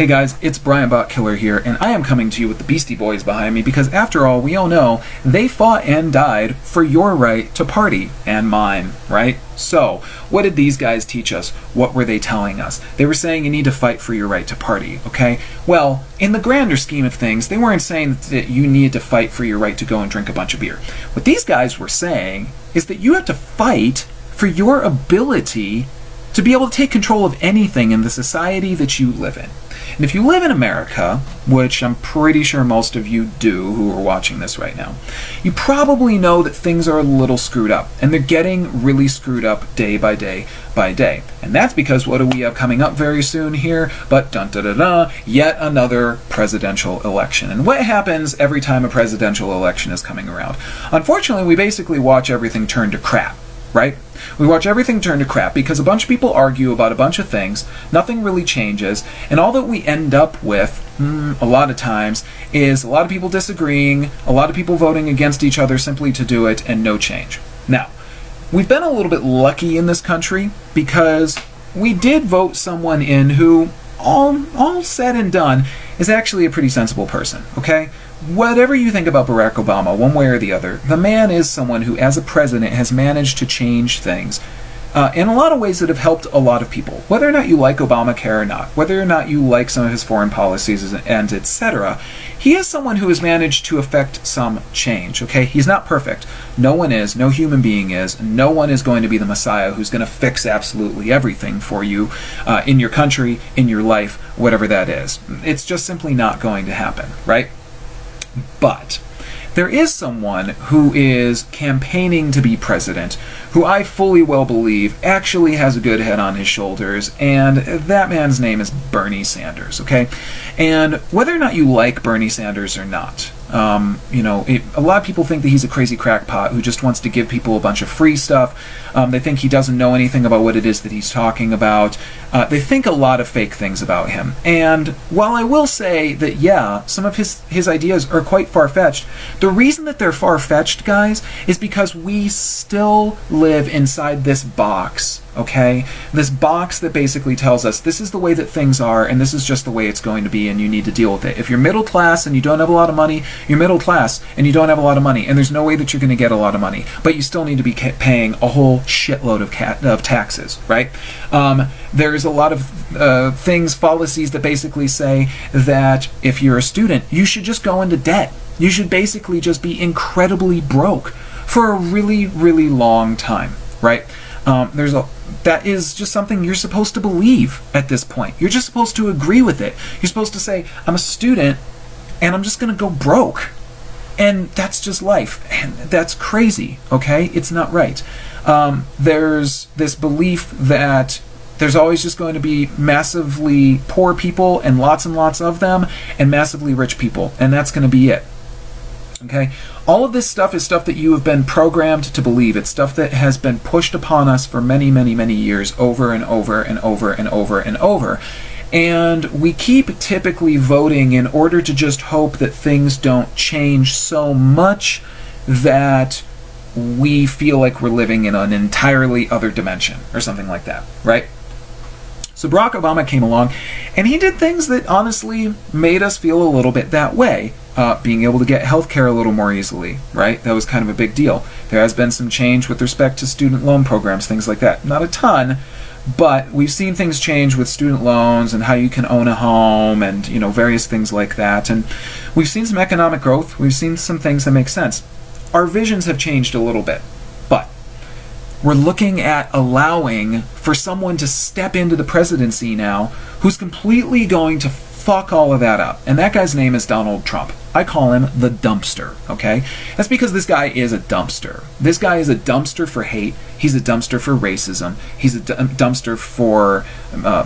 Hey guys, it's Brian Botkiller here, and I am coming to you with the Beastie Boys behind me because after all, we all know they fought and died for your right to party, and mine, right? So, what did these guys teach us? What were they telling us? They were saying you need to fight for your right to party, okay? Well, in the grander scheme of things, they weren't saying that you needed to fight for your right to go and drink a bunch of beer. What these guys were saying is that you have to fight for your ability to be able to take control of anything in the society that you live in. And if you live in America, which I'm pretty sure most of you do who are watching this right now, you probably know that things are a little screwed up, and they're getting really screwed up day by day by day. And that's because what do we have coming up very soon here? But yet another presidential election. And what happens every time a presidential election is coming around? Unfortunately, we basically watch everything turn to crap. Right? We watch everything turn to crap because a bunch of people argue about a bunch of things, nothing really changes, and all that we end up with, a lot of times, is a lot of people disagreeing, a lot of people voting against each other simply to do it, and no change. Now, we've been a little bit lucky in this country because we did vote someone in who, all said and done, is actually a pretty sensible person, okay? Whatever you think about Barack Obama, one way or the other, the man is someone who, as a president, has managed to change things in a lot of ways that have helped a lot of people. Whether or not you like Obamacare or not, whether or not you like some of his foreign policies and etc., he is someone who has managed to affect some change, okay? He's not perfect. No one is. No human being is. No one is going to be the Messiah who's going to fix absolutely everything for you in your country, in your life, whatever that is. It's just simply not going to happen, right? But there is someone who is campaigning to be president who I fully well believe actually has a good head on his shoulders, and that man's name is Bernie Sanders, okay? And whether or not you like Bernie Sanders or not, a lot of people think that he's a crazy crackpot who just wants to give people a bunch of free stuff. They think he doesn't know anything about what it is that he's talking about. They think a lot of fake things about him. And while I will say that, yeah, some of his ideas are quite far-fetched, the reason that they're far-fetched, guys, is because we still live inside this box, okay? This box that basically tells us this is the way that things are, and this is just the way it's going to be, and you need to deal with it. If you're middle class and you don't have a lot of money, you're middle class and you don't have a lot of money, and there's no way that you're going to get a lot of money, but you still need to be paying a whole shitload of taxes, right? There's a lot of things, policies that basically say that if you're a student, you should just go into debt. You should basically just be incredibly broke for a really, really long time, right? That is just something you're supposed to believe at this point. You're just supposed to agree with it. You're supposed to say, I'm a student and I'm just going to go broke. And that's just life. And that's crazy, okay? It's not right. There's this belief that there's always just going to be massively poor people and lots of them, and massively rich people, and that's going to be it. Okay? All of this stuff is stuff that you have been programmed to believe. It's stuff that has been pushed upon us for many, many, many years, over and over and over and over and over. And we keep typically voting in order to just hope that things don't change so much that we feel like we're living in an entirely other dimension or something like that, right? So Barack Obama came along, and he did things that honestly made us feel a little bit that way. Being able to get healthcare a little more easily, right? That was kind of a big deal. There has been some change with respect to student loan programs, things like that. Not a ton, but we've seen things change with student loans and how you can own a home and, various things like that. And we've seen some economic growth. We've seen some things that make sense. Our visions have changed a little bit, but we're looking at allowing for someone to step into the presidency now who's completely going to fuck all of that up. And that guy's name is Donald Trump. I call him the dumpster, okay? That's because this guy is a dumpster. This guy is a dumpster for hate. He's a dumpster for racism. He's a dumpster for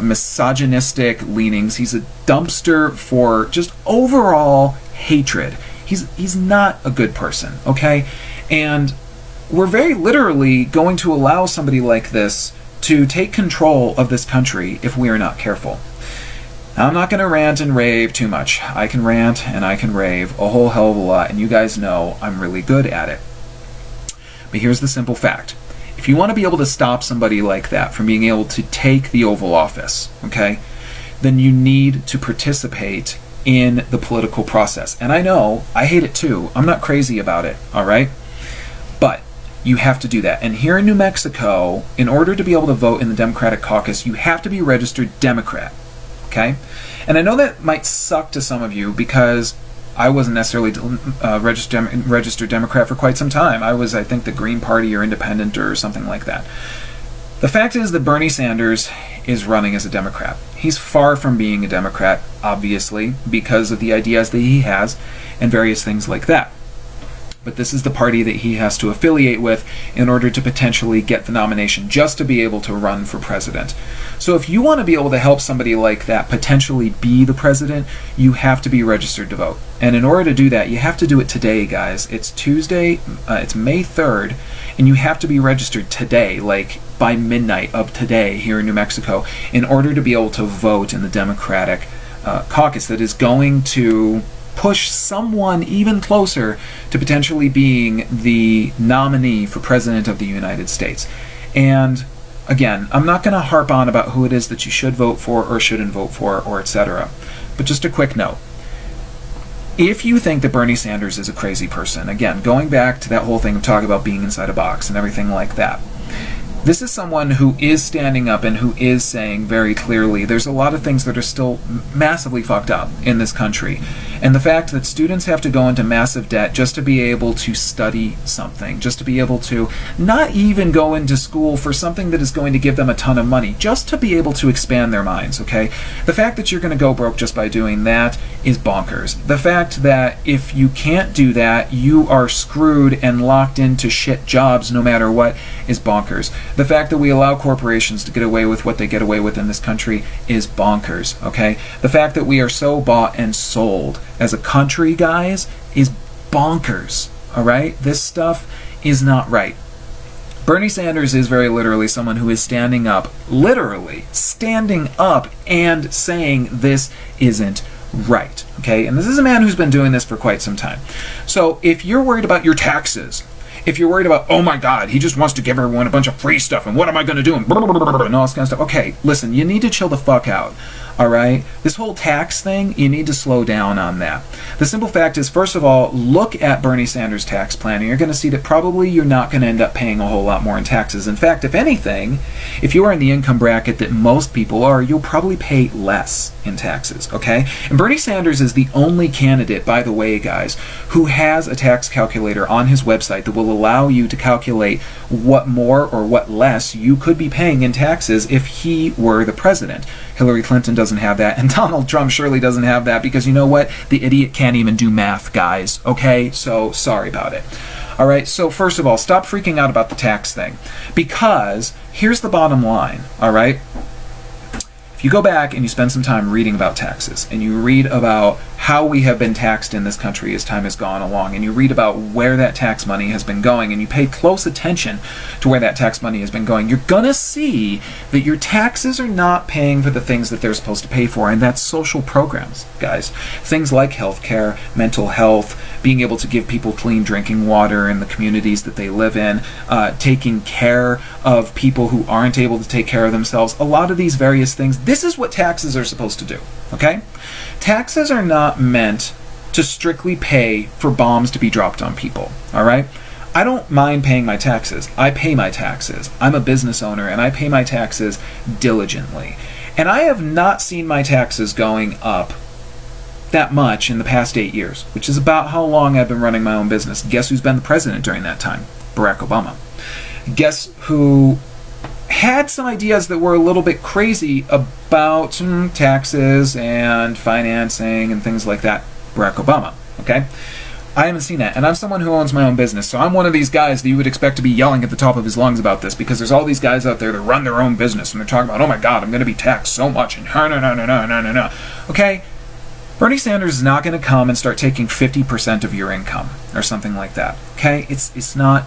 misogynistic leanings. He's a dumpster for just overall hatred. He's not a good person, okay? And we're very literally going to allow somebody like this to take control of this country if we are not careful. Now, I'm not going to rant and rave too much. I can rant and I can rave a whole hell of a lot, and you guys know I'm really good at it. But here's the simple fact. If you want to be able to stop somebody like that from being able to take the Oval Office, okay, then you need to participate in the political process. And I know, I hate it too. I'm not crazy about it, all right? But you have to do that. And here in New Mexico, in order to be able to vote in the Democratic caucus, you have to be a registered Democrat, okay? And I know that might suck to some of you because I wasn't necessarily registered Democrat for quite some time. I was, I think, the Green Party or Independent or something like that. The fact is that Bernie Sanders is running as a Democrat. He's far from being a Democrat, obviously, because of the ideas that he has and various things like that. But this is the party that he has to affiliate with in order to potentially get the nomination just to be able to run for president. So if you want to be able to help somebody like that potentially be the president, you have to be registered to vote. And in order to do that, you have to do it today, guys. It's Tuesday, it's May 3rd, and you have to be registered today, like by midnight of today here in New Mexico, in order to be able to vote in the Democratic caucus that is going to push someone even closer to potentially being the nominee for President of the United States. And again, I'm not going to harp on about who it is that you should vote for or shouldn't vote for or etc. But just a quick note. If you think that Bernie Sanders is a crazy person, again, going back to that whole thing of talking about being inside a box and everything like that, this is someone who is standing up and who is saying very clearly there's a lot of things that are still massively fucked up in this country. And the fact that students have to go into massive debt just to be able to study something, just to be able to not even go into school for something that is going to give them a ton of money, just to be able to expand their minds, okay? The fact that you're going to go broke just by doing that is bonkers. The fact that if you can't do that, you are screwed and locked into shit jobs no matter what is bonkers. The fact that we allow corporations to get away with what they get away with in this country is bonkers, okay? The fact that we are so bought and sold as a country, guys, is bonkers, all right? This stuff is not right. Bernie Sanders is very literally someone who is standing up, literally standing up and saying this isn't right, okay? And this is a man who's been doing this for quite some time. So if you're worried about your taxes, if you're worried about, oh my God, he just wants to give everyone a bunch of free stuff, and what am I going to do, and all this kind of stuff. Okay, listen, you need to chill the fuck out, all right? This whole tax thing, you need to slow down on that. The simple fact is, first of all, look at Bernie Sanders' tax plan, and you're going to see that probably you're not going to end up paying a whole lot more in taxes. In fact, if anything, if you are in the income bracket that most people are, you'll probably pay less in taxes, okay? And Bernie Sanders is the only candidate, by the way, guys, who has a tax calculator on his website that will allow you to calculate what more or what less you could be paying in taxes if he were the president. Hillary Clinton doesn't have that, and Donald Trump surely doesn't have that, because you know what? The idiot can't even do math, guys, okay? So sorry about it. All right, so first of all, stop freaking out about the tax thing, because here's the bottom line, all right? If you go back and you spend some time reading about taxes, and you read about how we have been taxed in this country as time has gone along, and you read about where that tax money has been going, and you pay close attention to where that tax money has been going, you're gonna see that your taxes are not paying for the things that they're supposed to pay for, and that's social programs, guys. Things like healthcare, mental health, being able to give people clean drinking water in the communities that they live in, taking care of people who aren't able to take care of themselves, a lot of these various things. This is what taxes are supposed to do, okay? Taxes are not meant to strictly pay for bombs to be dropped on people, all right? I don't mind paying my taxes. I pay my taxes. I'm a business owner, and I pay my taxes diligently. And I have not seen my taxes going up that much in the past 8 years, which is about how long I've been running my own business. Guess who's been the president during that time? Barack Obama. Guess who had some ideas that were a little bit crazy about taxes and financing and things like that? Barack Obama, okay? I haven't seen that, and I'm someone who owns my own business, so I'm one of these guys that you would expect to be yelling at the top of his lungs about this, because there's all these guys out there that run their own business, and they're talking about, oh my God, I'm going to be taxed so much, and no. Okay? Bernie Sanders is not going to come and start taking 50% of your income, or something like that, okay? It's not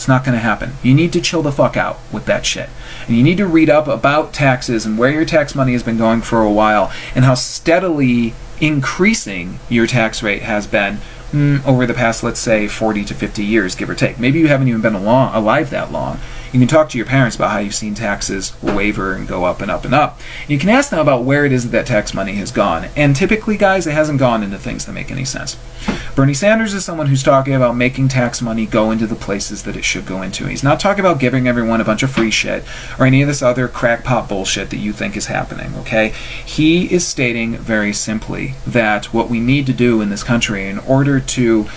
going to happen. You need to chill the fuck out with that shit. And you need to read up about taxes and where your tax money has been going for a while, and how steadily increasing your tax rate has been over the past, let's say, 40 to 50 years, give or take. Maybe you haven't even been alive that long. You can talk to your parents about how you've seen taxes waver and go up and up and up. You can ask them about where it is that tax money has gone. And typically, guys, it hasn't gone into things that make any sense. Bernie Sanders is someone who's talking about making tax money go into the places that it should go into. He's not talking about giving everyone a bunch of free shit or any of this other crackpot bullshit that you think is happening, okay? He is stating very simply that what we need to do in this country in order to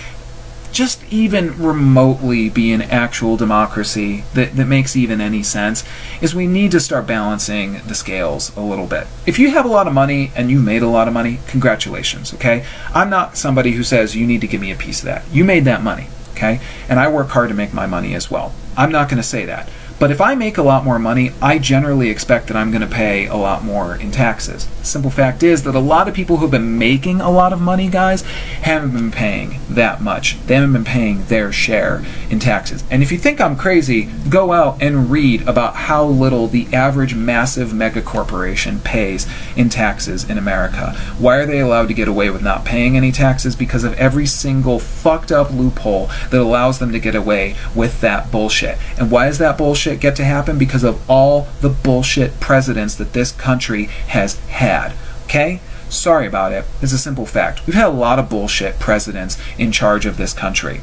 just even remotely be an actual democracy that makes even any sense is we need to start balancing the scales a little bit. If you have a lot of money and you made a lot of money, congratulations, okay? I'm not somebody who says you need to give me a piece of that. You made that money, okay? And I work hard to make my money as well. I'm not going to say that. But if I make a lot more money, I generally expect that I'm going to pay a lot more in taxes. The simple fact is that a lot of people who have been making a lot of money, guys, haven't been paying that much. They haven't been paying their share in taxes. And if you think I'm crazy, go out and read about how little the average massive mega corporation pays in taxes in America. Why are they allowed to get away with not paying any taxes? Because of every single fucked up loophole that allows them to get away with that bullshit. And why is that bullshit get to happen? Because of all the bullshit presidents that this country has had. Okay? Sorry about it. It's a simple fact. We've had a lot of bullshit presidents in charge of this country.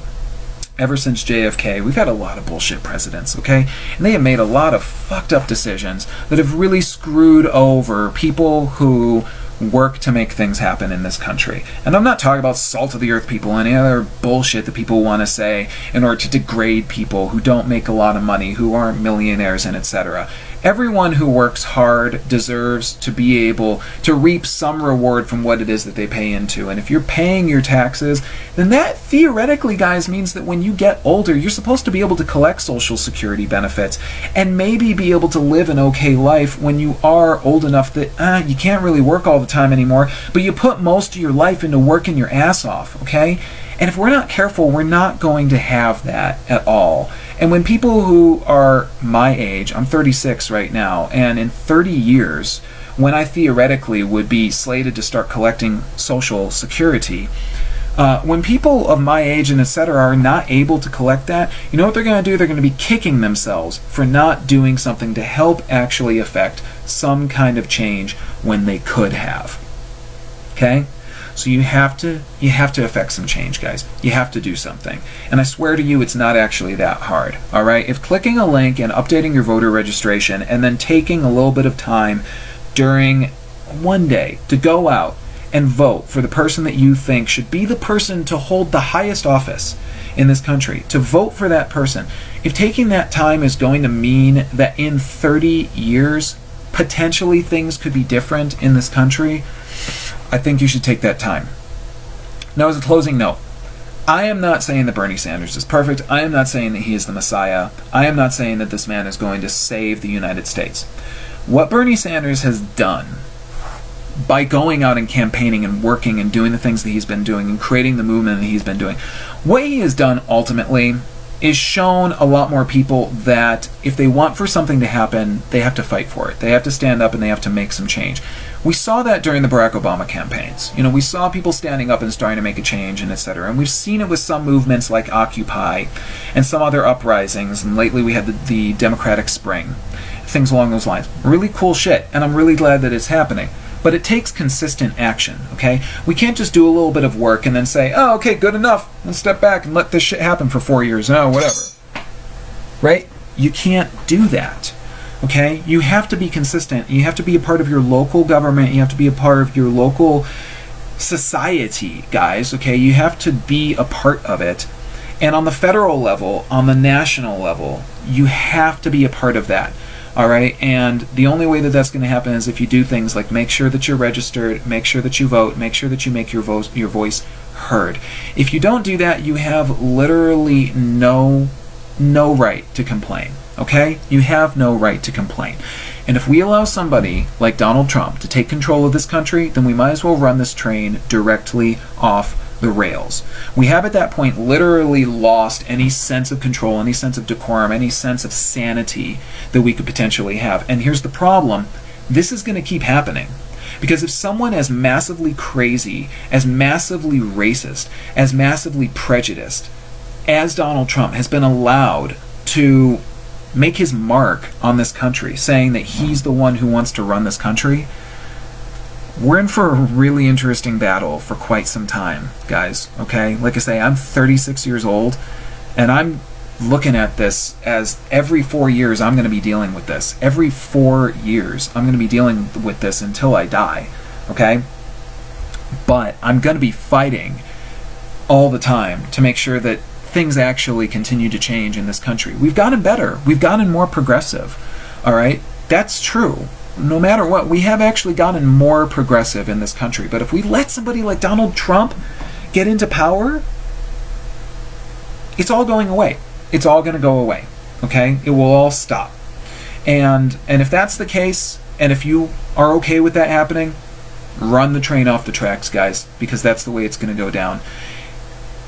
Ever since JFK, we've had a lot of bullshit presidents, okay? And they have made a lot of fucked up decisions that have really screwed over people who work to make things happen in this country. And I'm not talking about salt of the earth people and any other bullshit that people want to say in order to degrade people who don't make a lot of money, who aren't millionaires, and etc. Everyone who works hard deserves to be able to reap some reward from what it is that they pay into. And if you're paying your taxes, then that theoretically, guys, means that when you get older, you're supposed to be able to collect Social Security benefits and maybe be able to live an okay life when you are old enough that you can't really work all the time anymore, but you put most of your life into working your ass off, okay? And if we're not careful, we're not going to have that at all. And when people who are my age, I'm 36 right now, and in 30 years, when I theoretically would be slated to start collecting Social Security, when people of my age and etc. are not able to collect that, you know what they're going to do? They're going to be kicking themselves for not doing something to help actually affect some kind of change when they could have. Okay? So you have to affect some change, guys. You have to do something. And I swear to you, it's not actually that hard. All right? If clicking a link and updating your voter registration and then taking a little bit of time during one day to go out and vote for the person that you think should be the person to hold the highest office in this country, to vote for that person, if taking that time is going to mean that in 30 years, potentially things could be different in this country, I think you should take that time. Now, as a closing note, I am not saying that Bernie Sanders is perfect. I am not saying that he is the Messiah. I am not saying that this man is going to save the United States. What Bernie Sanders has done by going out and campaigning and working and doing the things that he's been doing and creating the movement that he's been doing, what he has done ultimately is shown a lot more people that if they want for something to happen, they have to fight for it. They have to stand up and they have to make some change. We saw that during the Barack Obama campaigns. You know, we saw people standing up and starting to make a change and etc. And we've seen it with some movements like Occupy and some other uprisings. And lately we had the Democratic Spring, things along those lines. Really cool shit. And I'm really glad that it's happening. But it takes consistent action, okay? We can't just do a little bit of work and then say, oh, okay, good enough. Let's step back and let this shit happen for 4 years. No, whatever. Right? You can't do that, okay? You have to be consistent. You have to be a part of your local government. You have to be a part of your local society, guys, okay? You have to be a part of it. And on the federal level, on the national level, you have to be a part of that. All right, and the only way that that's going to happen is if you do things like make sure that you're registered, make sure that you vote, make sure that you make your voice heard. If you don't do that, you have literally no right to complain. Okay, you have no right to complain. And if we allow somebody like Donald Trump to take control of this country, then we might as well run this train directly off the rails. We have at that point literally lost any sense of control, any sense of decorum, any sense of sanity that we could potentially have. And here's the problem. This is going to keep happening. Because if someone as massively crazy, as massively racist, as massively prejudiced as Donald Trump has been allowed to make his mark on this country, saying that he's the one who wants to run this country, we're in for a really interesting battle for quite some time, guys, okay? Like I say, I'm 36 years old, and I'm looking at this as every 4 years I'm going to be dealing with this. Every 4 years I'm going to be dealing with this until I die, okay? But I'm going to be fighting all the time to make sure that things actually continue to change in this country. We've gotten better. We've gotten more progressive, all right? That's true. No matter what, we have actually gotten more progressive in this country. But if we let somebody like Donald Trump get into power, it's all going away. It's all going to go away, okay? It will all stop. And if that's the case, and if you are okay with that happening, run the train off the tracks, guys, because that's the way it's going to go down.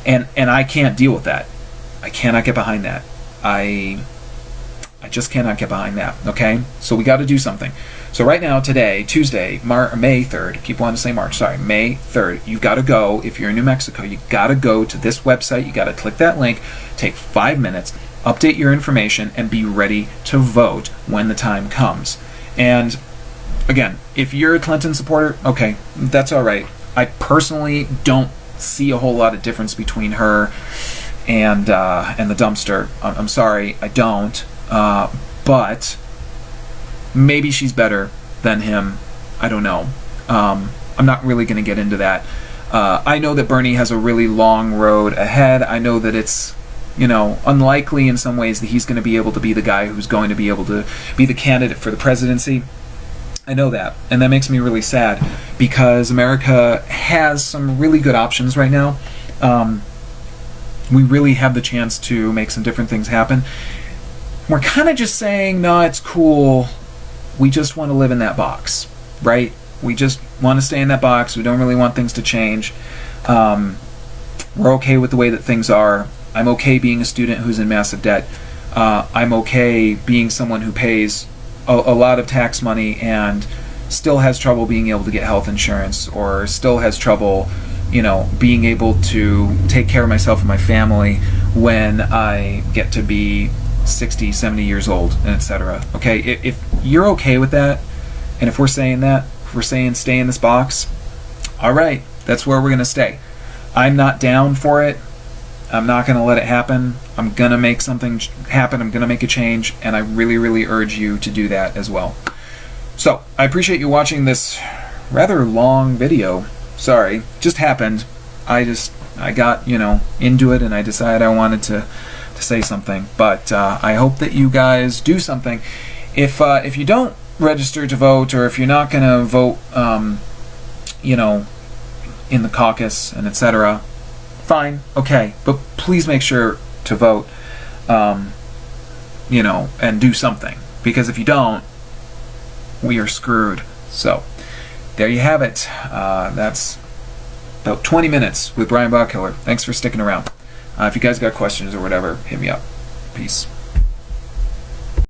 And I can't deal with that. I cannot get behind that. I just cannot get behind that, okay? So we got to do something. So right now, today, Tuesday, May 3rd, keep wanting to say March, sorry, May 3rd, you've got to go, if you're in New Mexico, you got to go to this website, you got to click that link, take 5 minutes, update your information, and be ready to vote when the time comes. And again, if you're a Clinton supporter, okay, that's all right. I personally don't see a whole lot of difference between her and the dumpster. I'm sorry, I don't. But maybe she's better than him. I don't know. I'm not really going to get into that. I know that Bernie has a really long road ahead. I know that it's, unlikely in some ways that he's going to be able to be the guy who's going to be able to be the candidate for the presidency. I know that, and that makes me really sad because America has some really good options right now. We really have the chance to make some different things happen. We're kind of just saying, no, it's cool. We just want to live in that box, right? We just want to stay in that box. We don't really want things to change. We're okay with the way that things are. I'm okay being a student who's in massive debt. I'm okay being someone who pays a lot of tax money and still has trouble being able to get health insurance, or still has trouble, being able to take care of myself and my family when I get to be 60, 70 years old, and etc. Okay, if you're okay with that, and if we're saying that, if we're saying stay in this box, all right, that's where we're going to stay. I'm not down for it. I'm not going to let it happen. I'm going to make something happen. I'm going to make a change, and I really, really urge you to do that as well. So, I appreciate you watching this rather long video. Sorry, just happened. I got, into it, and I decided I wanted to say something. But I hope that you guys do something. If you don't register to vote, or if you're not going to vote, in the caucus and etc., fine, okay, but please make sure to vote, and do something, because if you don't, we are screwed. So there you have it. That's about 20 minutes with Brian Bachkiller. Thanks for sticking around. If you guys got questions or whatever, hit me up. Peace.